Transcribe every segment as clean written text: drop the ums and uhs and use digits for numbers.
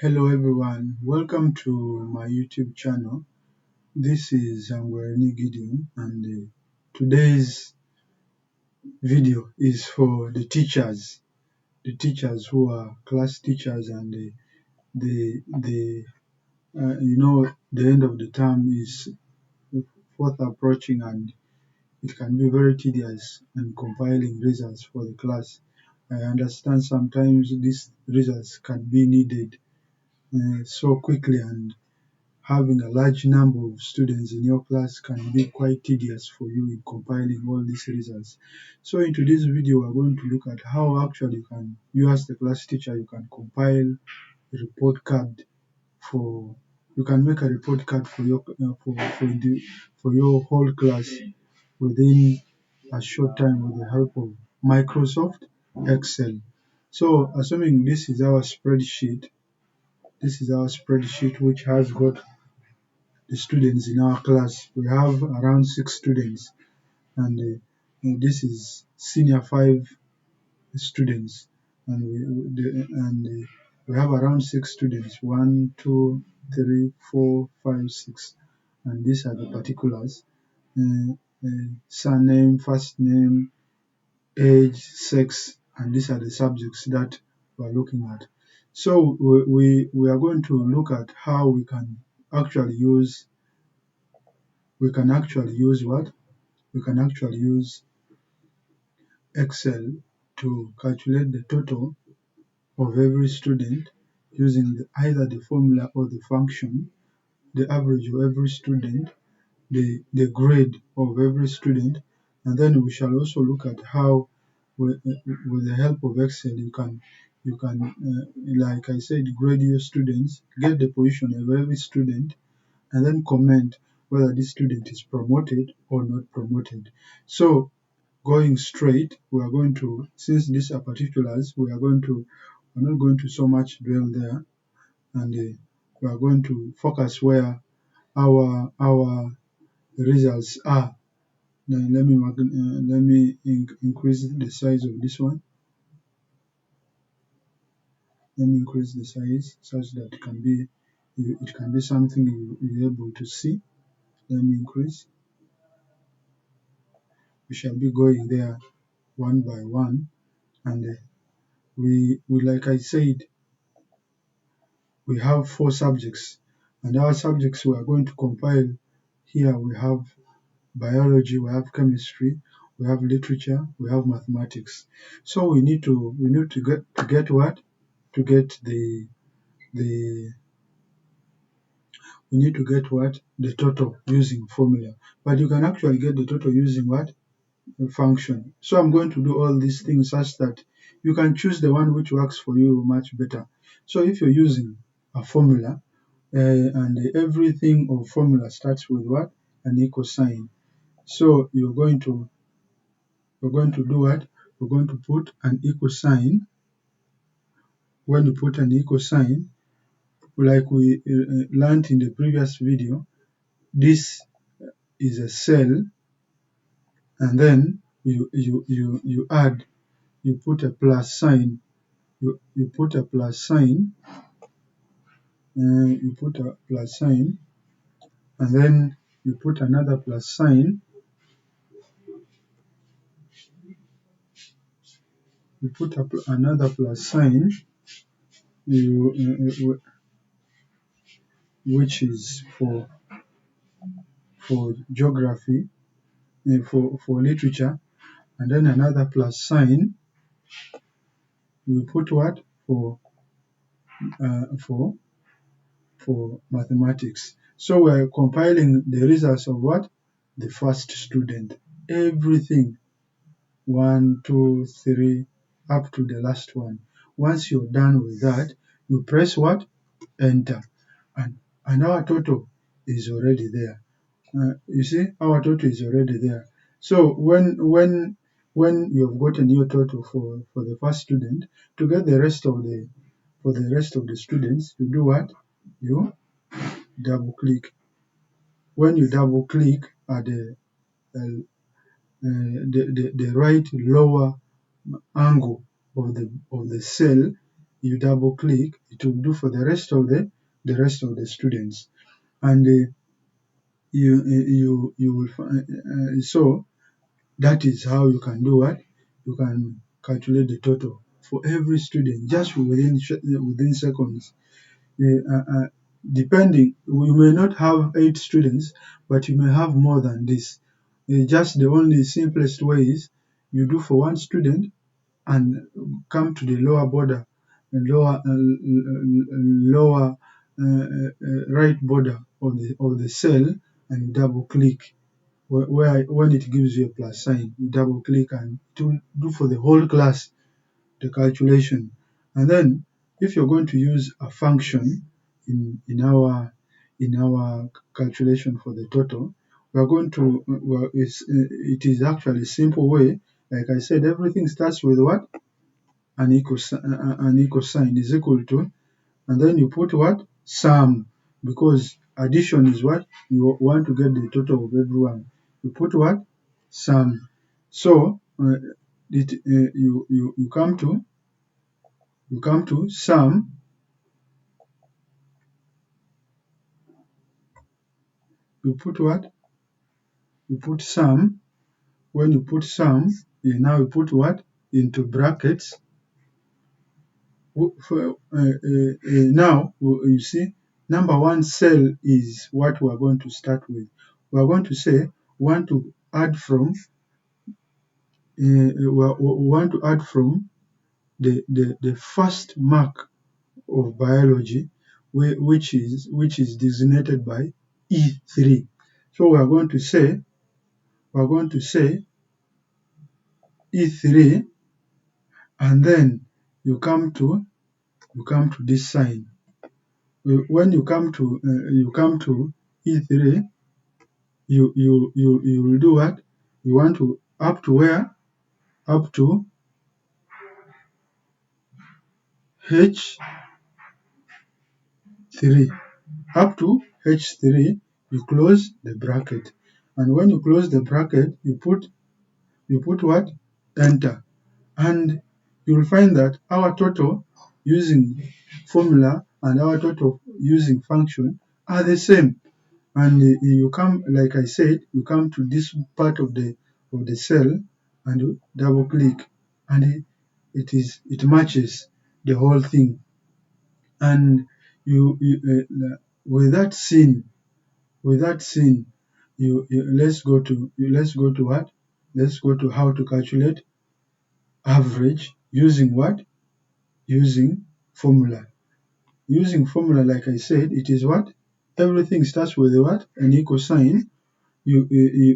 Hello everyone, welcome to my YouTube channel. This is Angwarani Gideon and today's video is for the teachers who are class teachers and the the end of the term is fourth approaching and it can be very tedious and compiling results for the class. I understand sometimes these results can be needed so quickly and having a large number of students in your class can be quite tedious for you in compiling all these results. So in today's video, we're going to look at how actually you as the class teacher, you can compile a report card for, you can make a report card for for your whole class within a short time with the help of Microsoft Excel. So assuming this is our spreadsheet which has got the students in our class. We have around 6 students, and this is senior 5 students, and we have around 6 students. One, two, three, four, five, six, and these are the particulars: surname, first name, age, sex, and these are the subjects that we are looking at. So we are going to look at how actually use we can actually use what? We can actually use Excel to calculate the total of every student using either the formula or the function, the average of every student, the grade of every student, and then we shall also look at how with the help of Excel like I said, grade your students, get the position of every student, and then comment whether this student is promoted or not promoted. So going straight, we are going to, since these are particulars, we're not going to so much dwell there, and we are going to focus where our results are. Then let me increase the size of this one. Let me increase the size such that it can be something you're able to see. Let me increase. We shall be going there one by one, and we like I said, we have 4 subjects, and our subjects we are going to compile here. We have biology, we have chemistry, we have literature, we have mathematics. So we need to get what? To get the we need to get what? The total using formula. But you can actually get the total using what? A function. So I'm going to do all these things such that you can choose the one which works for you much better. So if you're using a formula, and everything of formula starts with what? An equal sign. So you're going to do what? We're going to put an equal sign. When you put an equal sign, like we learned in the previous video, this is a cell, and then you add, you put a plus sign, you put a plus sign, you put a plus sign, and then you put another plus sign, you put another plus sign, which is for geography, for literature, and then another plus sign. We put what? Uh, for for mathematics. So we're compiling the results of what? The first student. Everything, one, two, three, up to the last one. Once you're done with that, you press what? Enter. And our total is already there. You see, our total is already there. So when you've gotten your total for the first student, to get the rest of the students, you do what? You double click. When you double click at the right lower angle of the cell, you double click, it will do for the rest of the students. And you will so that is how you can do what, you can calculate the total for every student just within seconds. Depending, we may not have 8 students, but you may have more than this. Just the only simplest way is you do for one student and come to the lower border, lower right border of the cell, and you double click. Where when it gives you a plus sign, you double click and it will do for the whole class the calculation. And then if you're going to use a function in our calculation for the total, we are going to it is actually a simple way. Like I said, everything starts with what, an equal sign is equal to, and then you put what, sum, because addition is what you want to get the total of everyone. You put what, sum. So you come to sum. You put what, you put sum. When you put sum, now you put what, into brackets. Now you see, number one cell is what we are going to start with. We are going to say want to add from we want to add from the first mark of biology, which is designated by E3. So we are going to say E3, and then you come to this sign. When you come to E3, you will do what? You want to up to where? Up to H3. Up to H3, you close the bracket. And when you close the bracket, you put what? Enter. And you'll find that our total using formula and our total using function are the same. And you come, like I said, you come to this part of the cell and you double click, and it matches the whole thing. And with that scene, let's go to what? Let's go to how to calculate average using what? Using formula. Using formula, like I said, it is what? Everything starts with what? An equal sign. You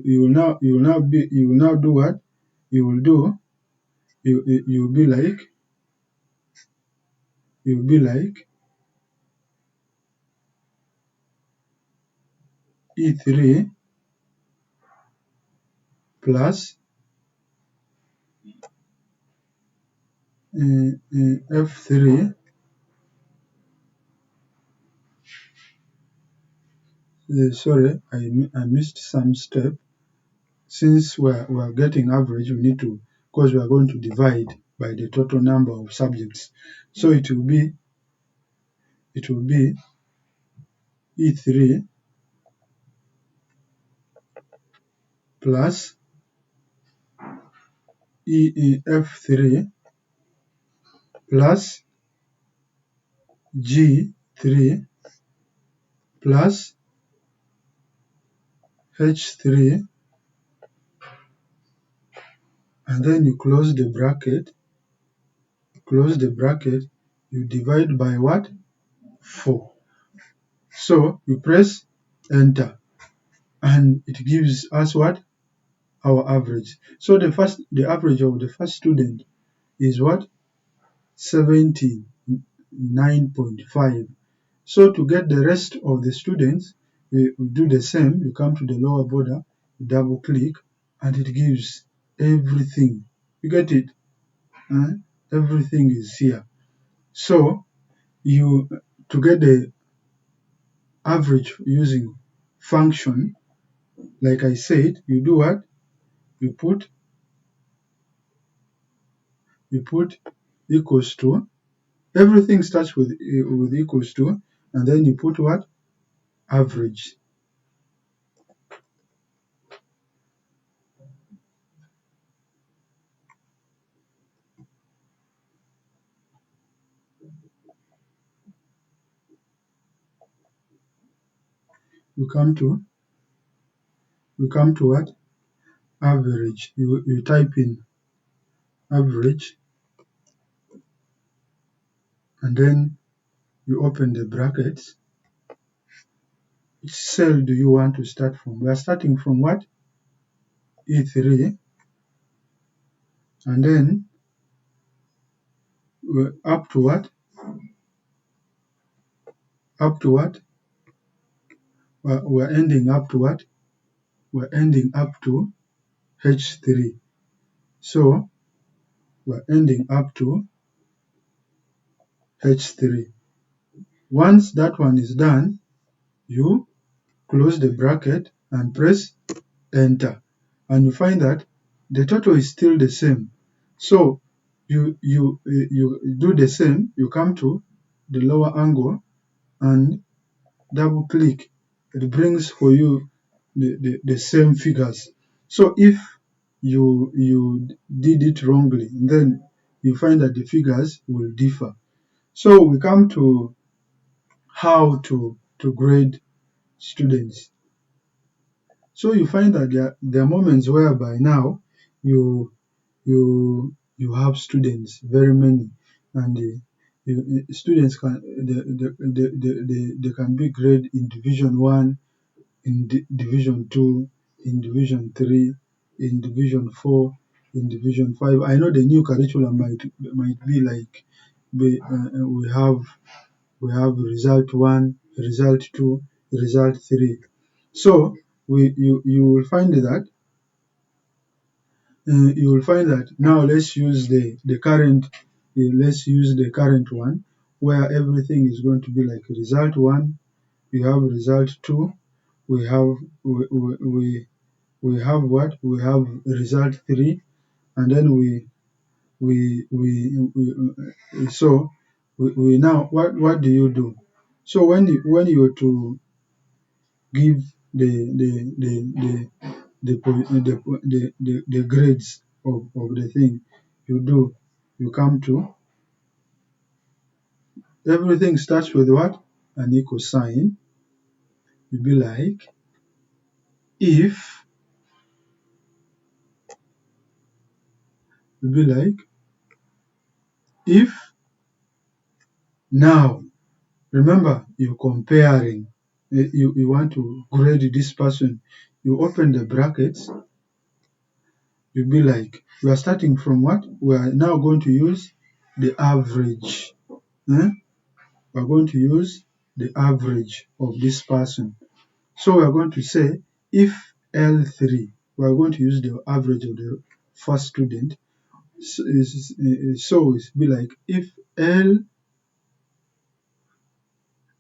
will now do what? You will do you will be like E3 plus F3. Sorry, I missed some step. Since we're getting average, we need to, because we are going to divide by the total number of subjects. So it will be E3 plus F3 plus G3 plus H3, and then you close the bracket. You divide by what? 4. So you press enter, and it gives us what? Our average. So the average of the first student is what? 79.5. So to get the rest of the students, we do the same. You come to the lower border, you double click, and it gives everything. You get it? Uh, Everything is here. So you to get the average using function, like I said, you do what? You put equals to, Everything starts with equals to, and then you put what? Average. You come to what? Average. You type in average, and then you open the brackets. Which cell do you want to start from? We are starting from what? E3, and then we're up to what? Up to what? We're ending up to what? We're ending up to H3. So we're ending up to H3. Once that one is done, you close the bracket and press enter, and you find that the total is still the same. So you do the same. You come to the lower angle and double click. It brings for you the same figures. So if you did it wrongly, then you find that the figures will differ. So we come to how to grade students. So you find that there are moments whereby now you have students, very many, and students can they can be graded in division 1, in division 2, in division 3, in division 4, in division 5. I know the new curriculum might be like we have result 1, result 2, result 3. So you will find that now let's use the current one, where everything is going to be like result 1, we have result 2, we have we have what? We have result 3, and then we now what do you do? So when you to give the grades of the thing, you come to everything starts with what? An equal sign. You be like if you be like if now. Remember, you're comparing. You want to grade this person. You open the brackets. You'll be like, we are starting from what? We are now going to use the average. Eh? We are going to use the average of this person. So we are going to say if L3, we are going to use the average of the first student. So it's be like if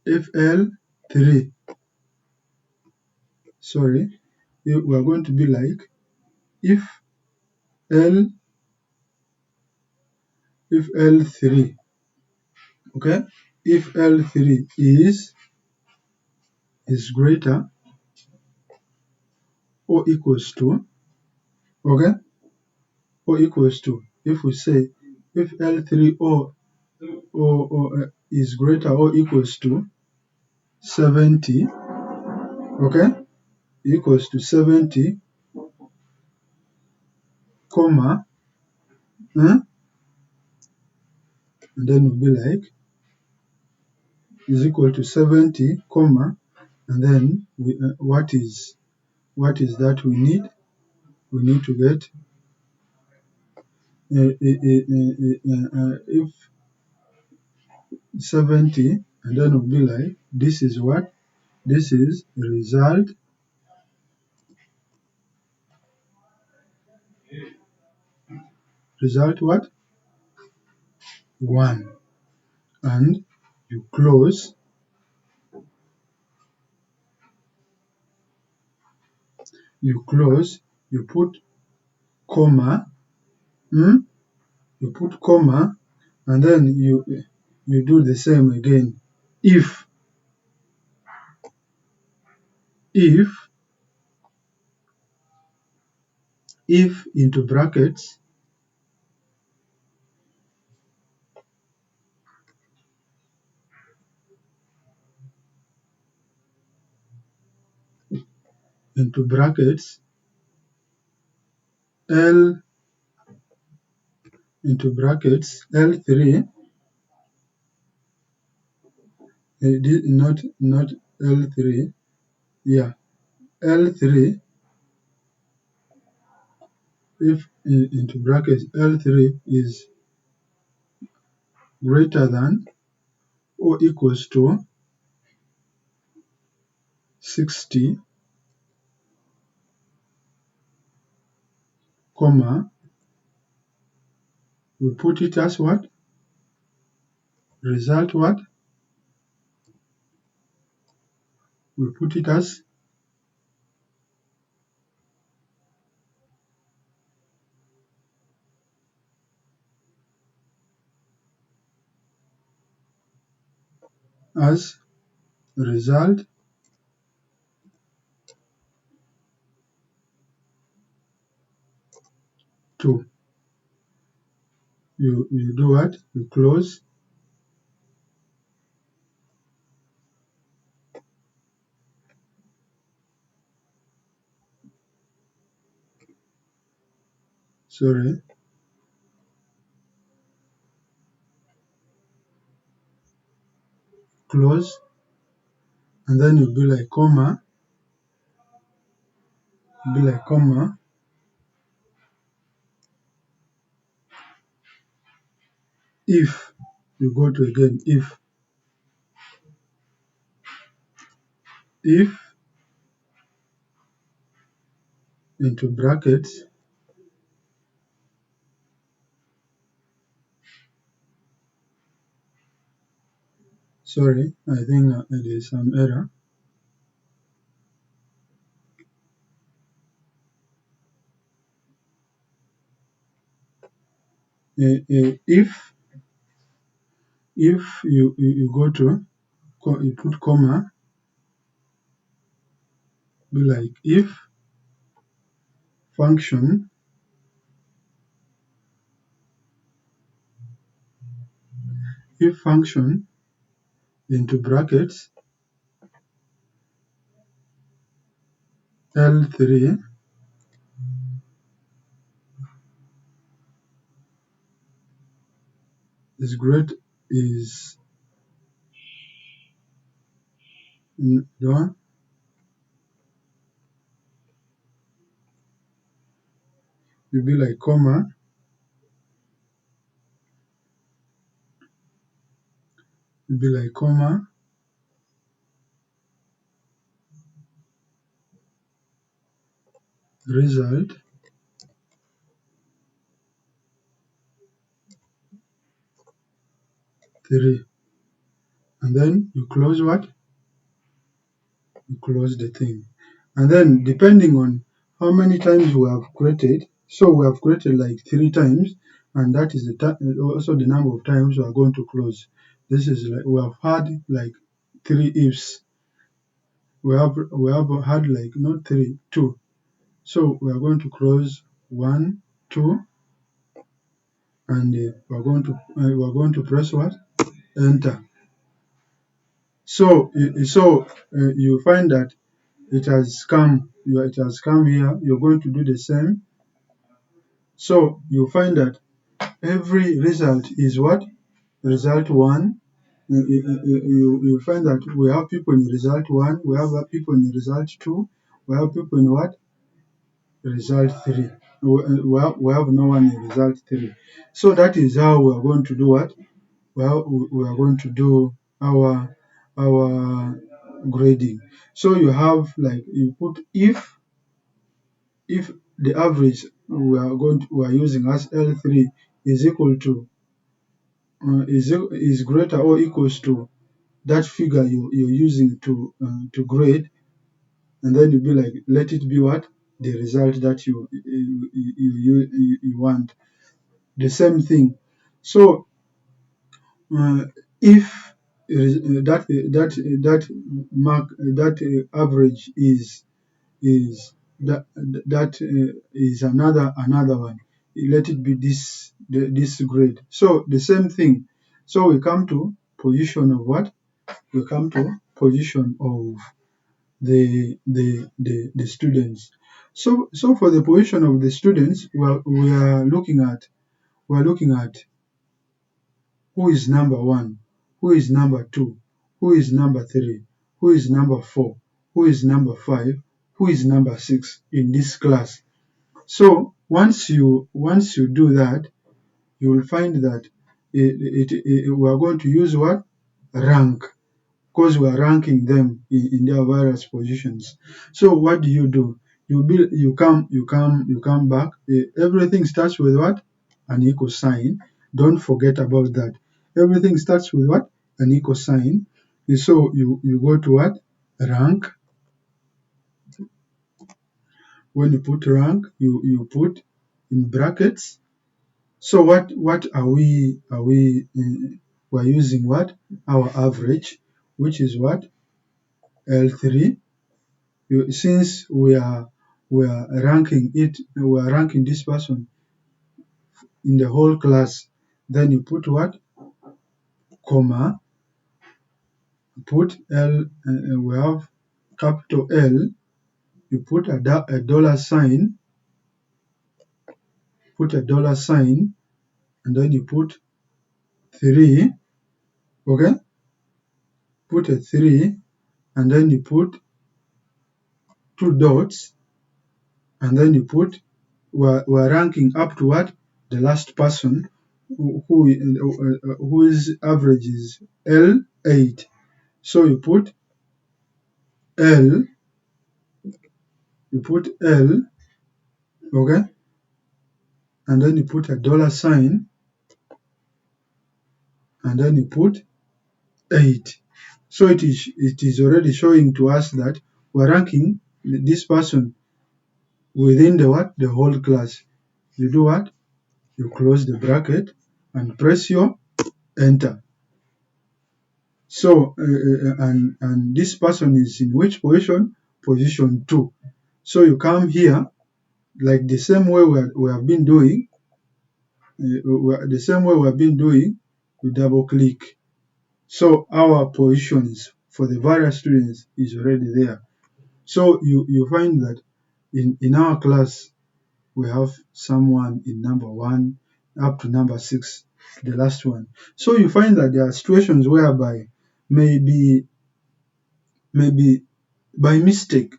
L3, sorry, we are going to be like if L if L3, okay, if L3 is greater or equals to, okay, or equals to, if we say if L3 is greater or equals to 70, okay, equals to 70, comma, and then we'll be like is equal to 70, comma, and then what is that we need? We need to get if 70, and then we'll be like this is what? This is result what? 1, and you close, you put comma, you put comma, and then you do the same again. If if if into brackets into brackets L into brackets L3, not L3, yeah, L3, if into brackets L3 is greater than or equals to 60, comma, we put it as what? Result what? We put it as result 2. You do what? You close. Sorry. Close. And then you'll be like comma. Be like comma. If you go to again if into brackets sorry, I think there is some error. If you go to you put comma, be like function if function into brackets L3 is great is done. You'll be like comma, you'll be like comma, result 3. And then you close what? You close the thing. And then depending on how many times we have created, so we have created like 3 times, and that is also the number of times we are going to close. This is like we have had like 3 ifs. We have had like not 3, 2. So we are going to close 1, 2, and we are going to press what? Enter. So you find that it has come here. You're going to do the same. So you find that every result is what? Result 1. You find that we have people in result 1, we have people in result 2, we have people in what? Result 3. We have no one in result 3. So that is how we are going to do what? Well, we are going to do our grading. So you have like you put if the average we are using as L3 is equal to is greater or equals to that figure you're using to grade, and then you'll be like let it be what the result that you want. The same thing. So if that mark that average is another one, let it be this grade. So the same thing. So we come to position of what? We come to position of the students. So for the position of the students, we are looking at who is number one, who is number two, who is number three, who is number four, who is number five, who is number six in this class. So once you do that, you will find that we are going to use what? Rank, because we are ranking them in their various positions. So what do? You come back. Everything starts with what? An equal sign. Don't forget about that. Everything starts with what? An equal sign. And so you go to what? Rank. When you put rank, you put in brackets. So what we're using what? Our average, which is what? L3. Since we are ranking this person in the whole class, then you put what? Comma, put L, we have capital L, you put a dollar sign, and then you put 3, okay? Put a 3, and then you put 2 dots, and then you put, we're ranking up to what? The last person whose average is L8. So you put L, okay, and then you put a dollar sign, and then you put 8. So it is already showing to us that we're ranking this person within the what? The whole class. You do what? You close the bracket and press your enter. So and this person is in which position? Position 2. So you come here, like the same way we have been doing, you double click. So our positions for the various students is already there. So you find that in our class we have someone in number 1 up to number 6, the last one. So you find that there are situations whereby maybe by mistake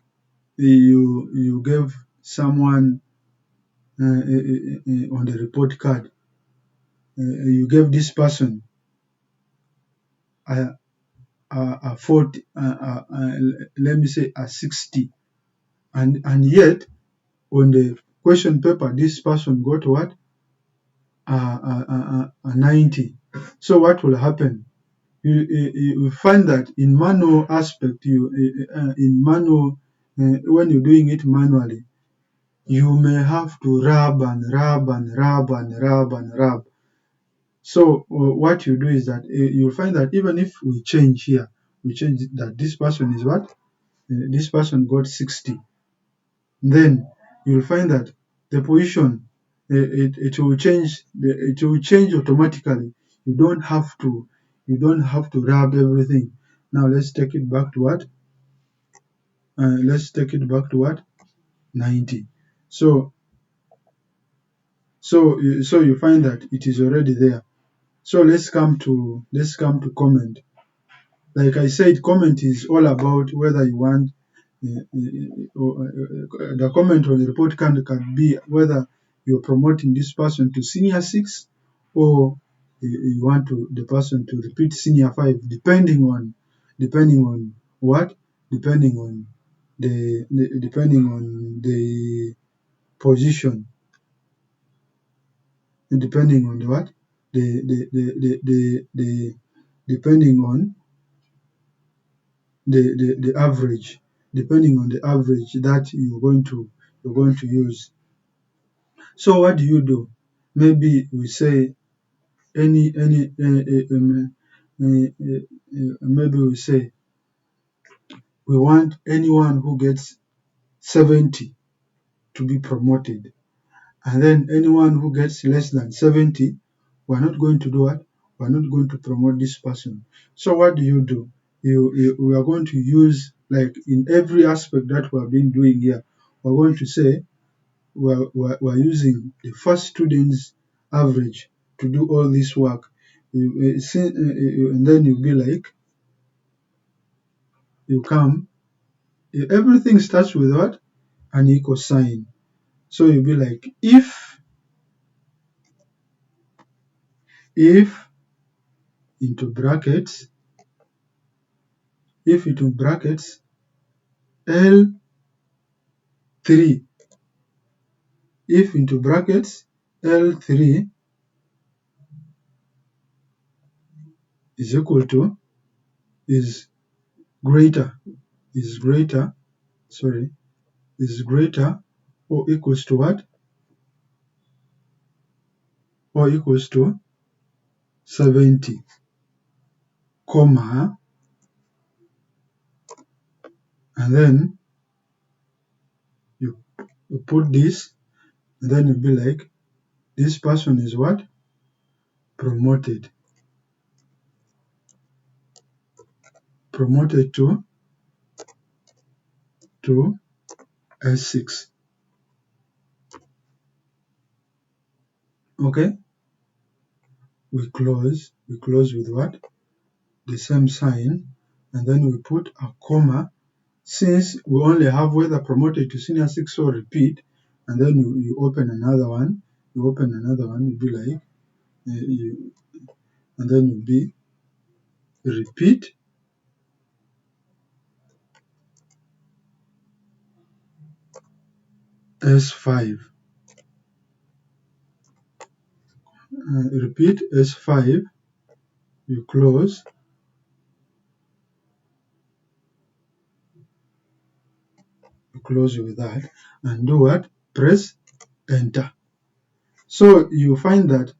you gave someone on the report card, you gave this person a, a 40, let me say a 60, and yet on the question paper this person got what? A 90. So what will happen? You find that in manual aspect, when you're doing it manually, you may have to rub and rub and rub and rub and rub. So what you do is that you'll find that even if we change here, we change that this person is what? This person got 60. Then you'll find that the position, it will change. It will change automatically. You don't have to rub everything. Now let's take it back to what? Let's take it back to what? 90. So you find that it is already there. So let's come to comment. Like I said, comment is all about whether you want the comment on the report card can be whether you're promoting this person to senior 6 or you want the person to repeat senior 5, depending on what? Depending on the position, depending on the what? The depending on the average, depending on the average that you're going to use. So what do? Maybe we say any maybe we say we want anyone who gets 70 to be promoted, and then anyone who gets less than 70, we're not going to do what? We're not going to promote this person. So what do? We are going to use, like in every aspect that we have been doing here, we're going to say we're using the first student's average to do all this work. And then you'll be like, you come, everything starts with what? An equal sign. So you'll be like, if into brackets, if into brackets, L3, if into brackets, L3 is equal to, is greater, is greater, sorry, is greater or equals to what? Or equals to 70, comma, and then you put this, and then you'll be like, this person is what? Promoted. Promoted to S6. Okay? We close with what? The same sign, and then we put a comma. Since we only have whether promoted to senior 6 or repeat, and then you open another one, you'll be like, and then you'll be repeat S5. Repeat S5, you close with that, and do what? Press enter. So you find that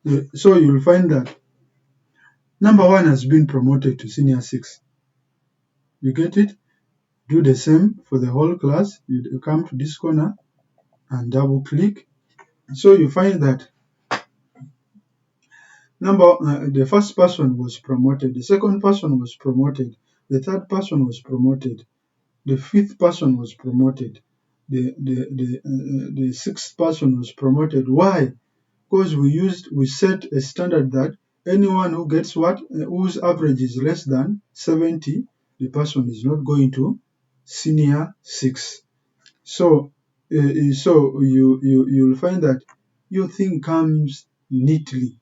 you'll find that number 1 has been promoted to senior 6. You get it? Do the same for the whole class. You come to this corner and double click. So you find that the first person was promoted, the second person was promoted, the third person was promoted, the fifth person was promoted, the sixth person was promoted. Why? Because we set a standard that anyone who gets what, whose average is less than 70, the person is not going to senior 6. So you'll find that your thing comes neatly,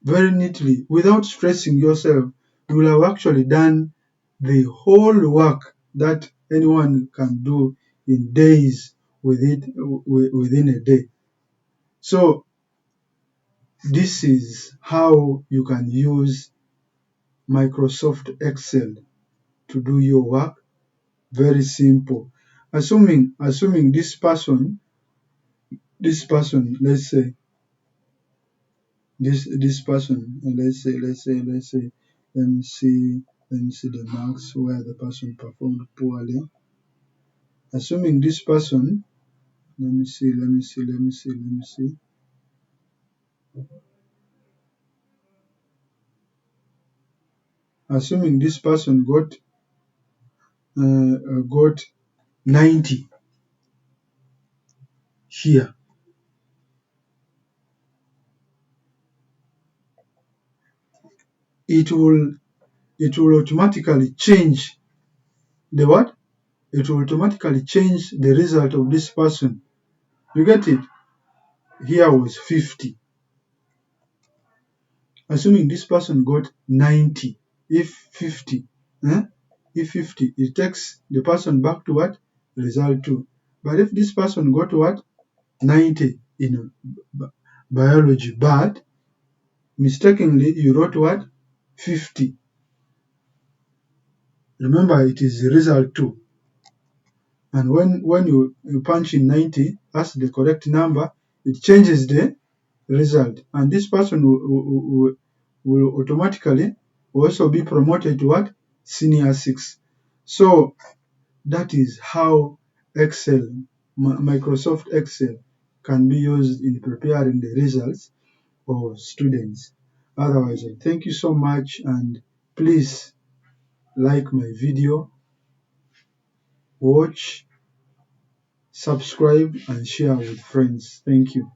very neatly, without stressing yourself. You will have actually done the whole work that anyone can do in days within a day. So this is how you can use Microsoft Excel to do your work. Very simple. Assuming this person, let's say this person, let's say, let me see the marks where the person performed poorly. Assuming this person, let me see. Assuming this person got 90 here, it will automatically change the what? It will automatically change the result of this person. You get it? Here was 50. Assuming this person got 90, if 50, it takes the person back to what? Result 2. But if this person got what? 90 in biology, but mistakenly you wrote what? 50. Remember, it is result 2. And when you punch in 90 as the correct number, it changes the result, and this person will automatically also be promoted to what? Senior 6. So that is how Excel, Microsoft Excel, can be used in preparing the results of students. Otherwise, I thank you so much, and please like my video, watch, subscribe, and share with friends. Thank you.